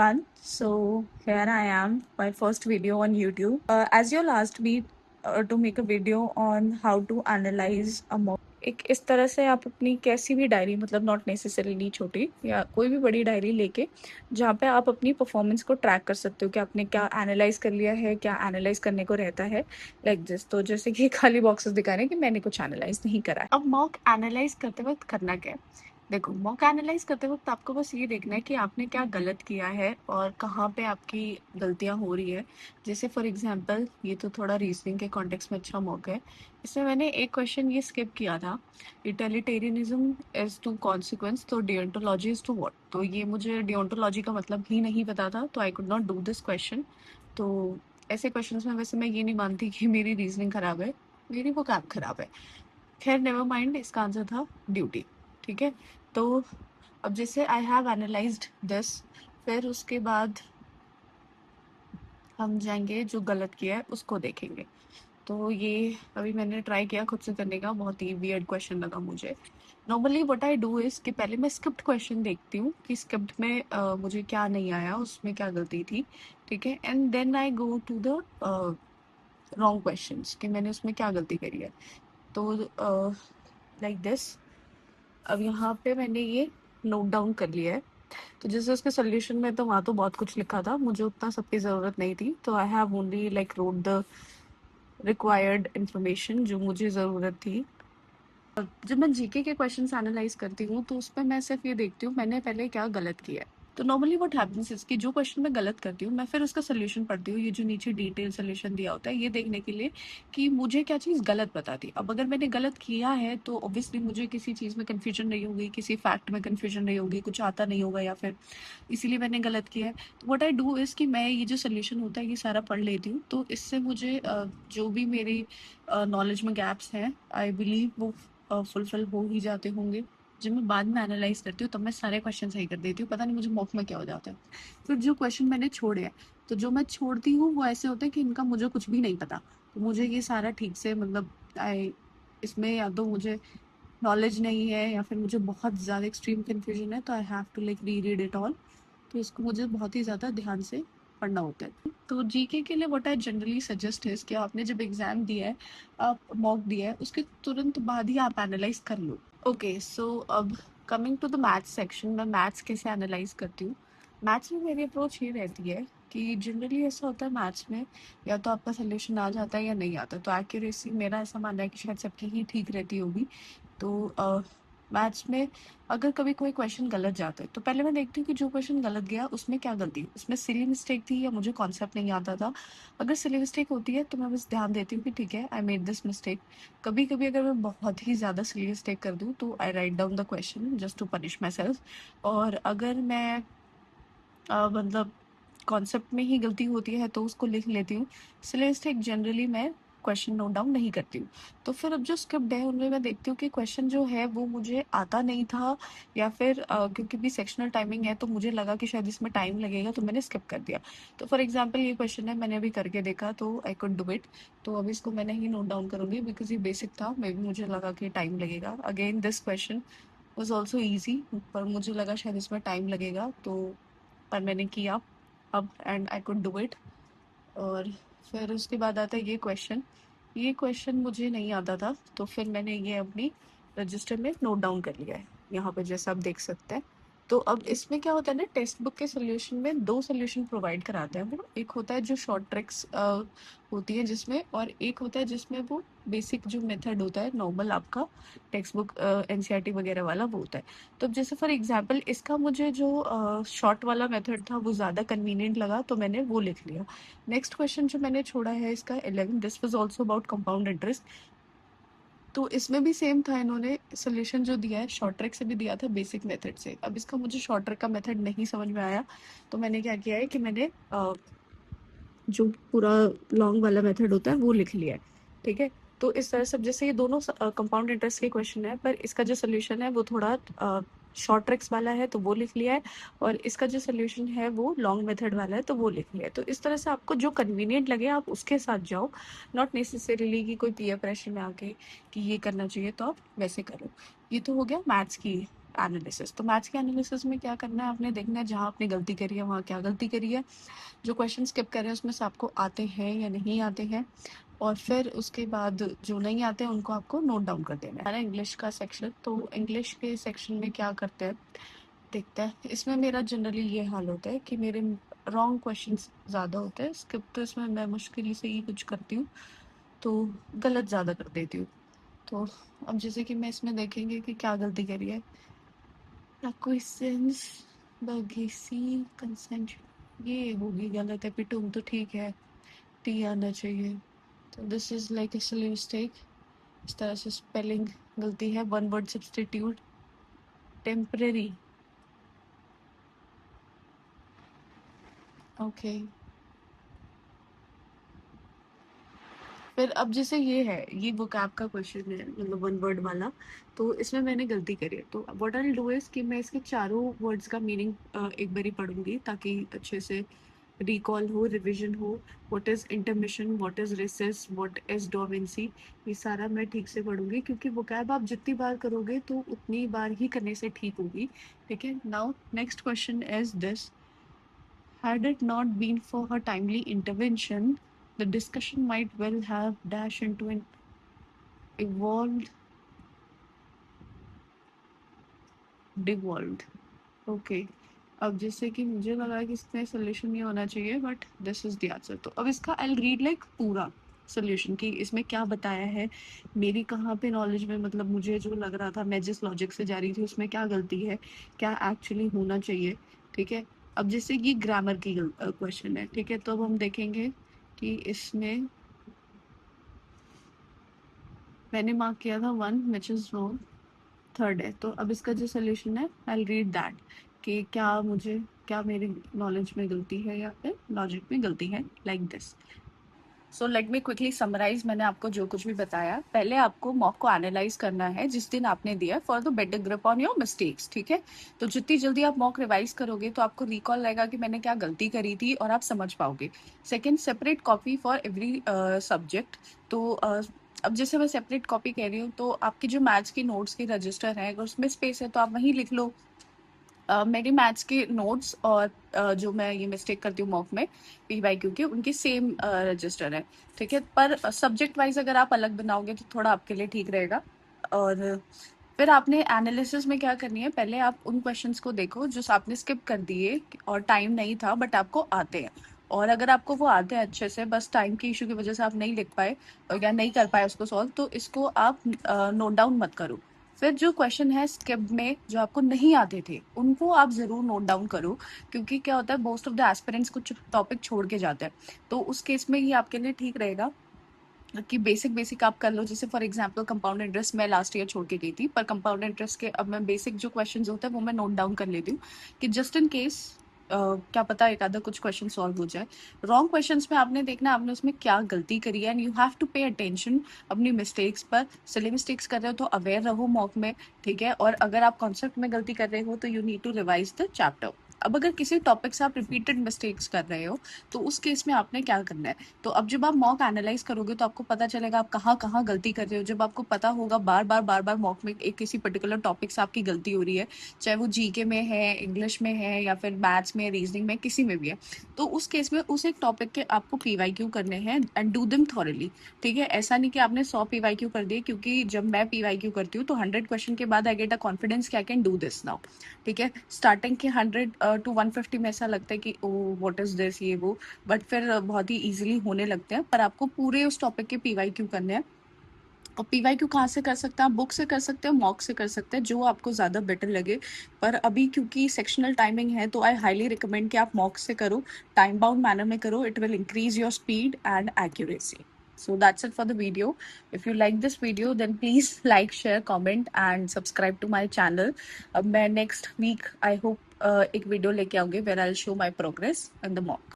Fun. So here I am, my first video on YouTube. As you asked me to make a video on how to analyze a mock. एक इस तरह से आप अपनी कैसी भी डायरी मतलब नॉट नेसेसरीली छोटी या कोई भी बड़ी डायरी लेके जहाँ पे आप अपनी परफॉर्मेंस को ट्रैक कर सकते हो कि आपने क्या एनालाइज कर लिया है, क्या एनालाइज करने को रहता है, लाइक दिस। तो जैसे कि खाली बॉक्सेस दिखा रहे हैं कि मैंने कुछ एनालाइज नहीं करा है। अब मॉक एनालाइज करते वक्त करना क्या है? देखो, मॉक एनालाइज करते वक्त आपको बस ये देखना है कि आपने क्या गलत किया है और कहाँ पे आपकी गलतियाँ हो रही है। जैसे फॉर एग्जांपल ये तो थोड़ा रीजनिंग के कॉन्टेक्स्ट में अच्छा मॉक है। इसमें मैंने एक क्वेश्चन ये स्किप किया था, यूटिलिटेरियनिज्म इज टू कॉन्सिक्वेंस तो डियोंटोलॉजी इज टू व्हाट। तो ये मुझे डियोंटोलॉजी का मतलब ही नहीं पता था, तो I could not do this question. तो ऐसे क्वेश्चंस में वैसे मैं ये नहीं मानती कि मेरी रीजनिंग खराब है, मेरी वो कैप खराब है। खैर नेवर माइंड, इसका आंसर था ड्यूटी। ठीक है, तो अब जैसे आई हैव एनालाइज्ड दिस, फिर उसके बाद हम जाएंगे जो गलत किया है उसको देखेंगे। तो ये अभी मैंने ट्राई किया खुद से करने का, बहुत ही वियर्ड क्वेश्चन लगा मुझे। Normally what I do is कि पहले मैं स्क्रिप्ट क्वेश्चन देखती हूँ कि स्क्रिप्ट में मुझे क्या नहीं आया, उसमें क्या गलती थी। ठीक है, and then I go to the wrong questions कि मैंने उसमें क्या गलती करी है। तो लाइक दिस, अब यहाँ पे मैंने ये नोट डाउन कर लिया है। तो जैसे उसके सोल्यूशन में तो वहाँ तो बहुत कुछ लिखा था, मुझे उतना सबकी ज़रूरत नहीं थी, तो I have only like wrote the required information जो मुझे ज़रूरत थी। जब मैं जीके के क्वेश्चंस एनालाइज करती हूँ तो उसमें मैं सिर्फ ये देखती हूँ मैंने पहले क्या गलत किया है। तो नॉर्मली व्हाट हैपेंस इज कि जो क्वेश्चन मैं गलत करती हूँ मैं फिर उसका सोल्यूशन पढ़ती हूँ, ये जो नीचे डिटेल सोल्यूशन दिया होता है ये देखने के लिए कि मुझे क्या चीज़ गलत बता दी। अब अगर मैंने गलत किया है तो ऑब्वियसली मुझे किसी चीज़ में कन्फ्यूजन नहीं होगी, किसी फैक्ट में कन्फ्यूजन नहीं होगी, कुछ आता नहीं होगा या फिर इसीलिए मैंने गलत किया है। तो व्हाट आई डू इज़ कि मैं ये जो सोल्यूशन होता है ये सारा पढ़ लेती हूँ, तो इससे मुझे जो भी मेरी नॉलेज में गैप्स हैं आई बिलीव वो फुलफिल हो ही जाते होंगे। जब मैं बाद में एनालाइज करती हूँ तब मैं सारे क्वेश्चन सही कर देती हूँ, पता नहीं मुझे मॉक में क्या हो जाता है। फिर जो क्वेश्चन मैंने छोड़े हैं, तो जो मैं छोड़ती हूँ वो ऐसे होते हैं कि इनका मुझे कुछ भी नहीं पता। तो मुझे ये सारा ठीक से मतलब आई इसमें या तो मुझे नॉलेज नहीं है या फिर मुझे बहुत ज़्यादा एक्सट्रीम कन्फ्यूजन है, तो I have to like reread it all. तो इसको मुझे बहुत ही ज़्यादा ध्यान से पढ़ना होता है। तो जीके के लिए व्हाट आई जनरली सजेस्ट है कि आपने जब एग्ज़ाम दिया है, आप मॉक दिया है, उसके तुरंत बाद ही आप एनालाइज कर लो। ओके, सो अब coming to the maths section, मैं मैथ्स कैसे एनालाइज करती हूँ। मैथ्स में मेरी अप्रोच ये रहती है कि जनरली ऐसा होता है मैथ्स में या तो आपका सोल्यूशन आ जाता है या नहीं आता। तो एक्यूरेसी मेरा ऐसा मानना है कि शायद सबकी ही ठीक रहती होगी। तो मैथ्स में अगर कभी कोई क्वेश्चन गलत जाता है तो पहले मैं देखती हूँ कि जो क्वेश्चन गलत गया उसमें क्या गलती, उसमें सिली मिस्टेक थी या मुझे कॉन्सेप्ट नहीं आता था। अगर सिली मिस्टेक होती है तो मैं बस ध्यान देती हूँ कि ठीक है, आई मेड दिस मिस्टेक। कभी कभी अगर मैं बहुत ही ज़्यादा सिली मिस्टेक कर दूँ तो I write down the question just to punish myself. और अगर मैं मतलब कॉन्सेप्ट में ही गलती होती है तो उसको लिख लेती हूँ। सिली मिस्टेक जनरली मैं क्वेश्चन नोट डाउन नहीं करती हूँ। तो फिर अब जो स्क्रिप्ट है उनमें मैं देखती हूँ कि क्वेश्चन जो है वो मुझे आता नहीं था या फिर क्योंकि भी सेक्शनल टाइमिंग है तो मुझे लगा कि शायद इसमें टाइम लगेगा तो मैंने स्किप कर दिया। तो फॉर एग्जांपल ये क्वेश्चन है, मैंने अभी करके देखा तो आई कुड डू इट। तो अब इसको मैं नहीं नोट डाउन करूँगी बिकॉज ये बेसिक था, मे बी मुझे लगा कि टाइम लगेगा। Again this question was also easy, पर मुझे लगा शायद इसमें टाइम लगेगा, तो पर मैंने किया अब and I could do it. और फिर उसके बाद आता है ये क्वेश्चन मुझे नहीं आता था तो फिर मैंने ये अपनी रजिस्टर में नोट डाउन कर लिया है, यहाँ पे जैसा आप देख सकते हैं। तो अब इसमें क्या होता है ना, टेक्स्ट बुक के सोल्यूशन में दो सोल्यूशन प्रोवाइड कराते हैं वो। एक होता है जो शॉर्ट ट्रिक्स होती है जिसमें, और एक होता है जिसमें वो बेसिक जो मेथड होता है नॉर्मल आपका टेक्स्ट बुक एनसीईआरटी वगैरह वाला वो होता है। तो अब जैसे फॉर एग्जांपल इसका मुझे जो शॉर्ट वाला मेथड था वो ज़्यादा कन्वीनियंट लगा तो मैंने वो लिख लिया। नेक्स्ट क्वेश्चन जो मैंने छोड़ा है इसका 11, this was also about compound interest. तो इसमें भी सेम था, इन्होंने सोल्यूशन जो दिया है शॉर्ट ट्रिक से भी दिया था बेसिक मेथड से। अब इसका मुझे शॉर्ट ट्रिक का मेथड नहीं समझ में आया तो मैंने क्या किया है कि मैंने जो पूरा लॉन्ग वाला मेथड होता है वो लिख लिया है। ठीक है, तो इस तरह से अब जैसे ये दोनों कंपाउंड इंटरेस्ट के क्वेश्चन है, पर इसका जो सोल्यूशन है वो थोड़ा शॉर्ट ट्रिक्स वाला है तो वो लिख लिया है, और इसका जो सोल्यूशन है वो लॉन्ग मेथड वाला है तो वो लिख लिया है। तो इस तरह से आपको जो कन्वीनियंट लगे आप उसके साथ जाओ, नॉट नेसेसरीली कि कोई पीयर प्रेशर में आके कि ये करना चाहिए तो आप वैसे करो। ये तो हो गया मैथ्स की एनालिसिस। तो मैथ्स के एनालिसिस में क्या करना है, आपने देखना है जहाँ आपने गलती करी है वहाँ क्या गलती करी है, जो क्वेश्चन स्किप कर रहे हैं उसमें से आपको आते हैं या नहीं आते हैं, और फिर उसके बाद जो नहीं आते हैं उनको आपको नोट डाउन कर देना है। इंग्लिश का सेक्शन, तो इंग्लिश के सेक्शन में क्या करते हैं देखते हैं। इसमें मेरा जनरली ये हाल होता है कि मेरे रॉन्ग क्वेश्चंस ज़्यादा होते हैं, स्किप तो इसमें मैं मुश्किल से ही कुछ करती हूँ, तो गलत ज़्यादा कर देती हूँ। तो अब जैसे कि मैं इसमें देखेंगे कि क्या गलती करी है। एक्विसेंस बगीसी कंसेंट, ये होगी गलत है। पिटूम तो ठीक है, टी आना चाहिए। तो this is like a silly mistake. इस तरह से स्पेलिंग गलती है। One word substitute, temporary, okay. फिर अब जैसे ये है, ये वोकैब का क्वेश्चन है, मतलब वन वर्ड वाला, तो इसमें मैंने गलती करी है। तो what I will do is कि मैं इसके चारों वर्ड्स का मीनिंग एक बारी पढ़ूंगी ताकि अच्छे से रिकॉल हो, रिवीजन हो। What is intermission, what is recess, what is dormancy, ये सारा मैं ठीक से पढ़ूंगी, क्योंकि वोकैब आप जितनी बार करोगे तो उतनी बार ही करने से ठीक होगी। ठीक है। Now next question is this: had it not been for her timely intervention, the discussion might well have dashed into an evolved, devolved. Okay. अब जैसे कि मुझे लगा कि इसमें सोल्यूशन ये होना चाहिए, but this is the answer. तो अब इसका आई रीड लाइक पूरा सोल्यूशन कि इसमें क्या बताया है, मेरी कहाँ पे नॉलेज में, मतलब मुझे जो लग रहा था, मैं जिस लॉजिक से जा रही थी उसमें क्या गलती है, क्या एक्चुअली होना चाहिए। ठीक है। अब जैसे ये ग्रामर की क्वेश्चन है, ठीक है, तो अब हम देखेंगे कि इसमें मैंने मार्क किया था 1 विच इज रॉन्ग, थर्ड है। तो अब इसका जो सोल्यूशन है आई रीड दैट कि क्या मेरी नॉलेज में गलती है या फिर लॉजिक में गलती है, like this. So let me quickly summarise मैंने आपको जो कुछ भी बताया। पहले आपको मॉक को एनालाइज करना है जिस दिन आपने दिया, for the better grip on your mistakes. ठीक है। तो जितनी जल्दी आप मॉक रिवाइज करोगे तो आपको रिकॉल रहेगा कि मैंने क्या गलती करी थी और आप समझ पाओगे। Second, separate copy for every subject. तो अब जैसे मैं सेपरेट कॉपी कह रही हूँ, तो आपके जो मैथ्स की नोट्स के रजिस्टर है, अगर उसमें स्पेस है तो आप वहीं लिख लो। मेरी मैथ्स के नोट्स और जो मैं ये मिस्टेक करती हूँ मॉक में PYQ के, उनके सेम रजिस्टर है। ठीक है। पर सब्जेक्ट वाइज अगर आप अलग बनाओगे तो थोड़ा आपके लिए ठीक रहेगा। और फिर आपने एनालिसिस में क्या करनी है, पहले आप उन क्वेश्चंस को देखो जो आपने स्किप कर दिए और टाइम नहीं था बट आपको आते हैं। और अगर आपको वो आते हैं अच्छे से, बस टाइम की इशू की वजह से आप नहीं लिख पाए या नहीं कर पाए उसको सॉल्व, तो इसको आप नोट डाउन मत करो। फिर जो क्वेश्चन है स्किप में जो आपको नहीं आते थे उनको आप जरूर नोट डाउन करो, क्योंकि क्या होता है, मोस्ट ऑफ द एस्पिरेंट्स कुछ टॉपिक छोड़ के जाते हैं, तो उस केस में ये आपके लिए ठीक रहेगा कि बेसिक बेसिक आप कर लो। जैसे फॉर एग्जांपल कंपाउंड इंटरेस्ट मैं लास्ट ईयर छोड़ के गई थी, पर कंपाउंड इंटरेस्ट के अब मैं बेसिक जो क्वेश्चंस होते हैं वो मैं नोट डाउन कर लेती हूँ कि जस्ट इन केस क्या पता एक आधा कुछ क्वेश्चन सॉल्व हो जाए। रॉन्ग क्वेश्चंस में आपने देखना आपने उसमें क्या गलती करी है, and you have to pay attention अपनी मिस्टेक्स पर। सिली मिस्टेक्स कर रहे हो तो अवेयर रहो मॉक में। ठीक है। और अगर आप कॉन्सेप्ट में गलती कर रहे हो तो you need to revise the chapter. अब अगर किसी टॉपिक से आप रिपीटेड मिस्टेक्स कर रहे हो तो उस केस में आपने क्या करना है, तो अब जब आप मॉक एनालाइज करोगे तो आपको पता चलेगा आप कहाँ कहाँ गलती कर रहे हो। जब आपको पता होगा बार बार मॉक में एक किसी पर्टिकुलर टॉपिक से आपकी गलती हो रही है, चाहे वो जीके में है, इंग्लिश में है, या फिर मैथ्स में, रीजनिंग में, किसी में भी है, तो उस केस में उस एक टॉपिक के आपको PYQ करने हैं एंड डू देम थॉरली। ठीक है। ऐसा नहीं कि आपने 100 PYQ कर दिए, क्योंकि जब मैं PYQ करती हूँ तो 100 क्वेश्चन के बाद आई गेट अ कॉन्फिडेंस कि I can do this now. ठीक है। स्टार्टिंग के 100 to 150 में ऐसा लगता है कि ओ व्हाट इज दिस, ये वो, बट फिर बहुत ही इजीली होने लगते हैं। पर आपको पूरे उस टॉपिक के PYQ करने हैं। और PYQ कहाँ से कर सकते हैं आप, बुक से कर सकते हैं, मॉक से कर सकते हैं, जो आपको ज़्यादा बेटर लगे। पर अभी क्योंकि सेक्शनल टाइमिंग है तो आई हाईली रिकमेंड कि आप मॉक से करो, टाइम बाउंड मैनर में करो। It will increase your speed and accuracy. So that's it for the video. If you like this video, then please like, share, comment and subscribe to my channel. अब मैं next week I hope एक video लेके आऊँगी where I'll show my progress in the mock.